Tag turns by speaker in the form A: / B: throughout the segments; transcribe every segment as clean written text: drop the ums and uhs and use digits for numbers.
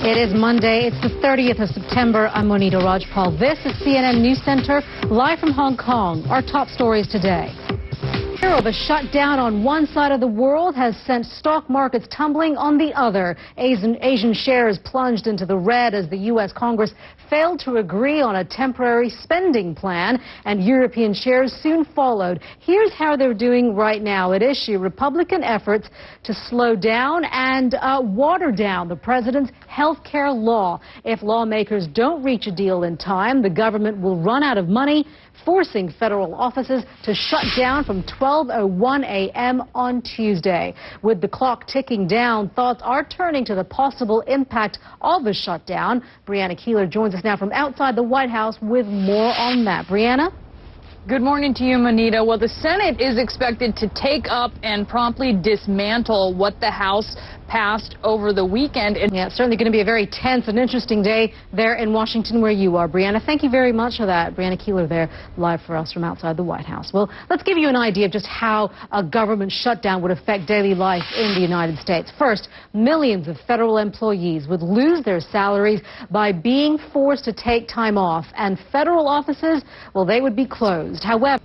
A: It is Monday. It's the 30th of September. I'm Monita Rajpal. This is CNN News Center, live from Hong Kong. Our top stories today. Fear of a shutdown on one side of the world has sent stock markets tumbling on the other. Asian shares plunged into the red as the U.S. Congress failed to agree on a temporary spending plan, and European shares soon followed. Here's how they're doing right now. At issue, Republican efforts to slow down and water down the president's health care law. If lawmakers don't reach a deal in time, the government will run out of money, forcing federal offices to shut down from 12:01 a.m. on Tuesday. With the clock ticking down, thoughts are turning to the possible impact of a shutdown. Brianna Keeler joins us now from outside the White House with more on that. Brianna?
B: Good morning to you, Monita. Well, the Senate is expected to take up and promptly dismantle what the House passed over the weekend.
A: Yeah, it's certainly going to be a very tense and interesting day there in Washington where you are, Brianna. Thank you very much for that. Brianna Keeler there live for us from outside the White House. Well, let's give you an idea of just how a government shutdown would affect daily life in the United States. First, millions of federal employees would lose their salaries by being forced to take time off, and federal offices, well, they would be closed. However,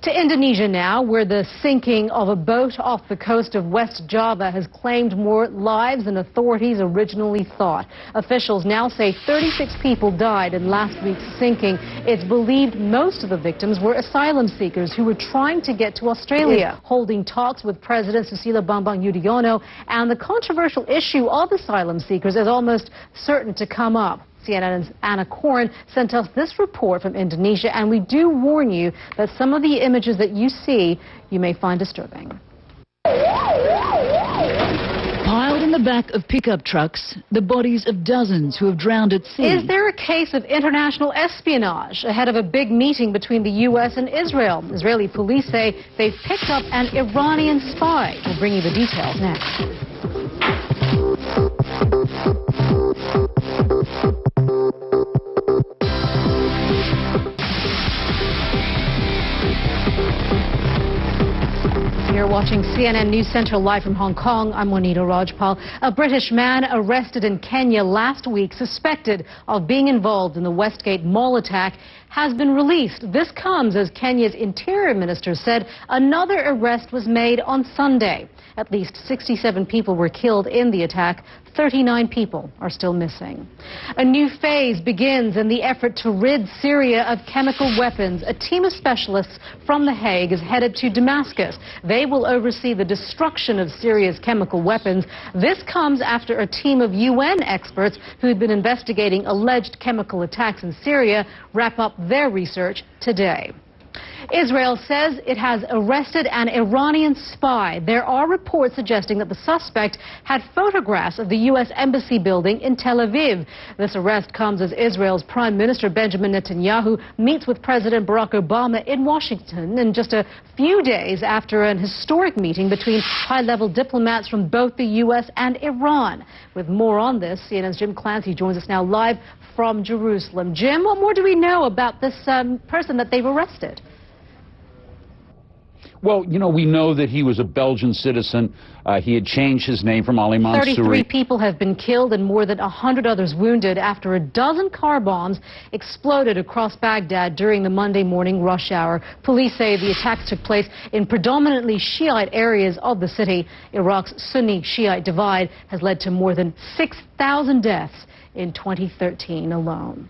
A: to Indonesia now, where the sinking of a boat off the coast of West Java has claimed more lives than authorities originally thought. Officials now say 36 people died in last week's sinking. It's believed most of the victims were asylum seekers who were trying to get to Australia, holding talks with President Susilo Bambang Yudhoyono, and the controversial issue of asylum seekers is almost certain to come up. CNN's Anna Koren sent us this report from Indonesia, and we do warn you that some of the images that you see you may find disturbing.
C: Piled in the back of pickup trucks, the bodies of dozens who have drowned at sea.
A: Is there a case of international espionage ahead of a big meeting between the U.S. and Israel? Israeli police say they've picked up an Iranian spy. We'll bring you the details next. You're watching CNN News Central live from Hong Kong. I'm Monita Rajpal. A British man arrested in Kenya last week, suspected of being involved in the Westgate Mall attack, has been released. This comes as Kenya's Interior Minister said another arrest was made on Sunday. At least 67 people were killed in the attack. 39 people are still missing. A new phase begins in the effort to rid Syria of chemical weapons. A team of specialists from The Hague is headed to Damascus. They will oversee the destruction of Syria's chemical weapons. This comes after a team of UN experts who had been investigating alleged chemical attacks in Syria wrap up their research today. Israel says it has arrested an Iranian spy. There are reports suggesting that the suspect had photographs of the U.S. Embassy building in Tel Aviv. This arrest comes as Israel's Prime Minister Benjamin Netanyahu meets with President Barack Obama in Washington, and just a few days after an historic meeting between high-level diplomats from both the U.S. and Iran. With more on this, CNN's Jim Clancy joins us now live from Jerusalem. Jim, what more do we know about this person that they've arrested?
D: Well, you know, we know that he was a Belgian citizen. He had changed his name from Ali Mansouri.
A: 33 people have been killed and more than 100 others wounded after a dozen car bombs exploded across Baghdad during the Monday morning rush hour. Police say the attacks took place in predominantly Shiite areas of the city. Iraq's Sunni-Shiite divide has led to more than 6,000 deaths in 2013 alone.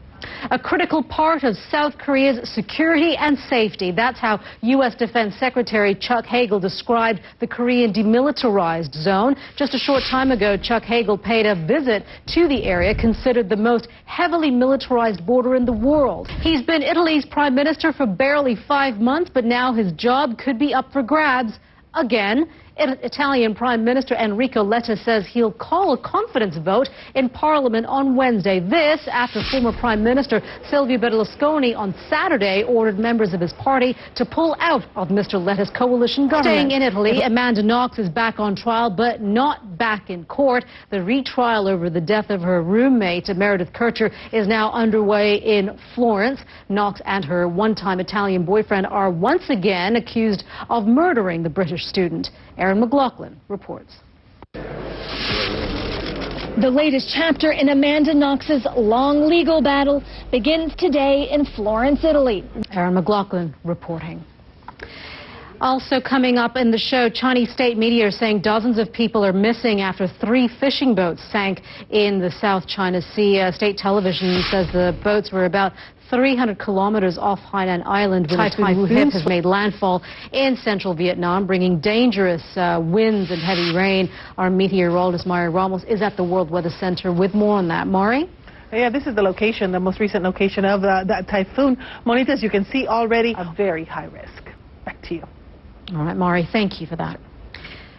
A: A critical part of South Korea's security and safety. That's how U.S. Defense Secretary Chuck Hagel described the Korean demilitarized zone. Just a short time ago, Chuck Hagel paid a visit to the area, considered the most heavily militarized border in the world. He's been Italy's prime minister for barely 5 months, but now his job could be up for grabs again. Italian Prime Minister Enrico Letta says he'll call a confidence vote in Parliament on Wednesday. This after former Prime Minister Silvio Berlusconi on Saturday ordered members of his party to pull out of Mr. Letta's coalition government. Staying in Italy, Amanda Knox is back on trial, but not back in court. The retrial over the death of her roommate, Meredith Kircher, is now underway in Florence. Knox and her one-time Italian boyfriend are once again accused of murdering the British student. Aaron McLaughlin reports.
E: The latest chapter in Amanda Knox's long legal battle begins today in Florence, Italy.
A: Aaron McLaughlin reporting. Also coming up in the show, Chinese state media are saying dozens of people are missing after 3 fishing boats sank in the South China Sea. State television says the boats were about 300 kilometers off Hainan Island when Typhoon Hip has made landfall in central Vietnam, bringing dangerous winds and heavy rain. Our meteorologist Mari Ramos is at the World Weather Center with more on that. Mari?
F: Yeah, this is the location, the most recent location of that typhoon. Monita, as you can see already, a very high risk. Back to you.
A: All right, Mari, thank you for that.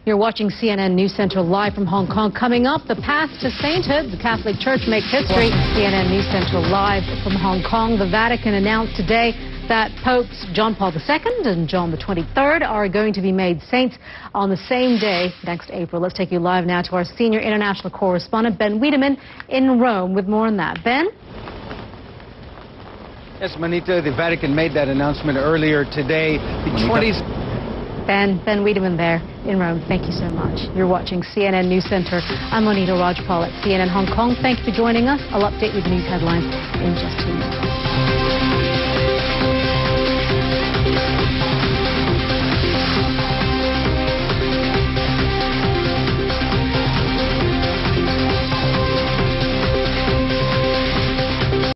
A: You're watching CNN News Center live from Hong Kong. Coming up, the path to sainthood. The Catholic Church makes history. CNN News Center live from Hong Kong. The Vatican announced today that Popes John Paul II and John the 23rd are going to be made saints on the same day next April. Let's take you live now to our senior international correspondent, Ben Wiedemann, in Rome with more on that. Ben?
G: Yes, Monita, the Vatican made that announcement earlier today. The 20s.
A: Ben Wiedemann there in Rome. Thank you so much. You're watching CNN News Center. I'm Monita Rajpal at CNN Hong Kong. Thank you for joining us. I'll update you with news headlines in just 2 minutes.